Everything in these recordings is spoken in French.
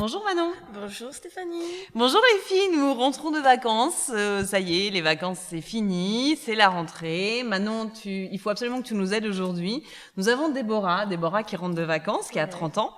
Bonjour Manon. Bonjour Stéphanie. Bonjour les filles, nous rentrons de vacances. Ça y est, les vacances c'est fini, c'est la rentrée. Manon, il faut absolument que tu nous aides aujourd'hui. Nous avons Déborah qui rentre de vacances, qui a 30 ans,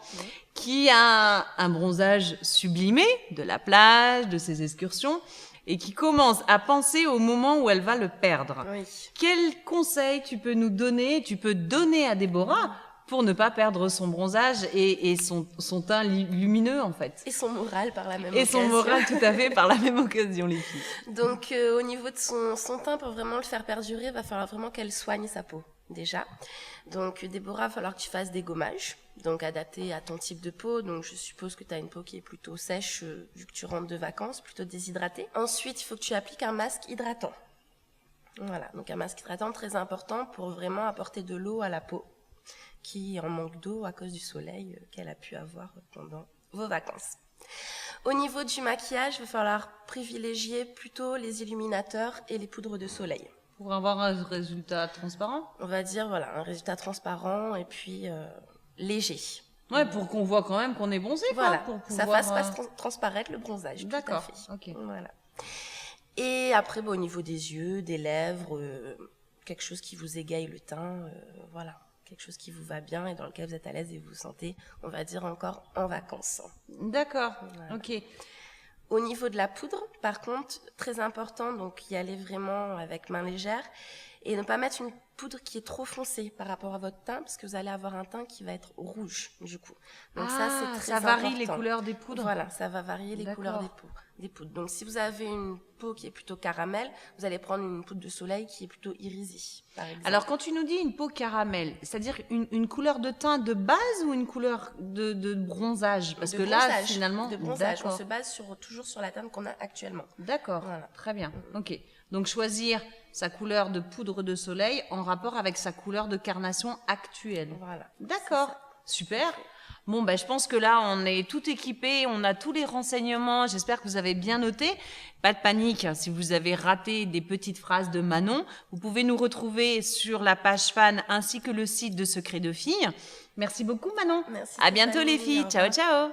qui a un bronzage sublimé de la plage, de ses excursions, et qui commence à penser au moment où elle va le perdre. Oui. Quel conseil tu peux nous donner, tu peux donner à Déborah pour ne pas perdre son bronzage et son teint lumineux, en fait. Et son moral par la même occasion. Et son moral, tout à fait, par la même occasion, les filles. Donc, au niveau de son teint, pour vraiment le faire perdurer, il va falloir vraiment qu'elle soigne sa peau, déjà. Donc, Déborah, il va falloir que tu fasses des gommages, donc adaptés à ton type de peau. Donc, je suppose que tu as une peau qui est plutôt sèche, vu que tu rentres de vacances, plutôt déshydratée. Ensuite, il faut que tu appliques un masque hydratant. Voilà, donc un masque hydratant très important pour vraiment apporter de l'eau à la peau, qui en manque d'eau à cause du soleil qu'elle a pu avoir pendant vos vacances. Au niveau du maquillage, il va falloir privilégier plutôt les illuminateurs et les poudres de soleil. Pour avoir un résultat transparent ? On va dire, voilà, un résultat transparent et puis léger. Ouais, pour qu'on voit quand même qu'on est bronzé, quoi. Voilà, pour ça pouvoir, fasse pas transparaître le bronzage. D'accord, tout à fait. ok. Voilà. Et après, au niveau des yeux, des lèvres, quelque chose qui vous égaye le teint, voilà. Quelque chose qui vous va bien et dans lequel vous êtes à l'aise et vous vous sentez, on va dire, encore en vacances. D'accord, Voilà. ok. Au niveau de la poudre, par contre, très important, donc y aller vraiment avec main légère et ne pas mettre une poudre qui est trop foncée par rapport à votre teint parce que vous allez avoir un teint qui va être rouge du coup. Donc ça, c'est très important. Ça varie les couleurs des poudres. Voilà, ça va varier les couleurs des poudres. Donc si vous avez une peau qui est plutôt caramel, vous allez prendre une poudre de soleil qui est plutôt irisée, par exemple. Alors quand tu nous dis une peau caramel, c'est-à-dire une couleur de teint de base ou une couleur de bronzage ? Parce que là, finalement... De bronzage, on se base toujours sur la teinte qu'on a actuellement. D'accord, Voilà. Très bien, ok. Donc choisir sa couleur de poudre de soleil en rapport avec sa couleur de carnation actuelle. Voilà. D'accord, super. Bon, ben, je pense que là, on est tout équipé, on a tous les renseignements. J'espère que vous avez bien noté. Pas de panique, si vous avez raté des petites phrases de Manon, vous pouvez nous retrouver sur la page fan ainsi que le site de Secrets de Filles. Merci beaucoup, Manon. Merci. À bientôt, les filles. Ciao, ciao.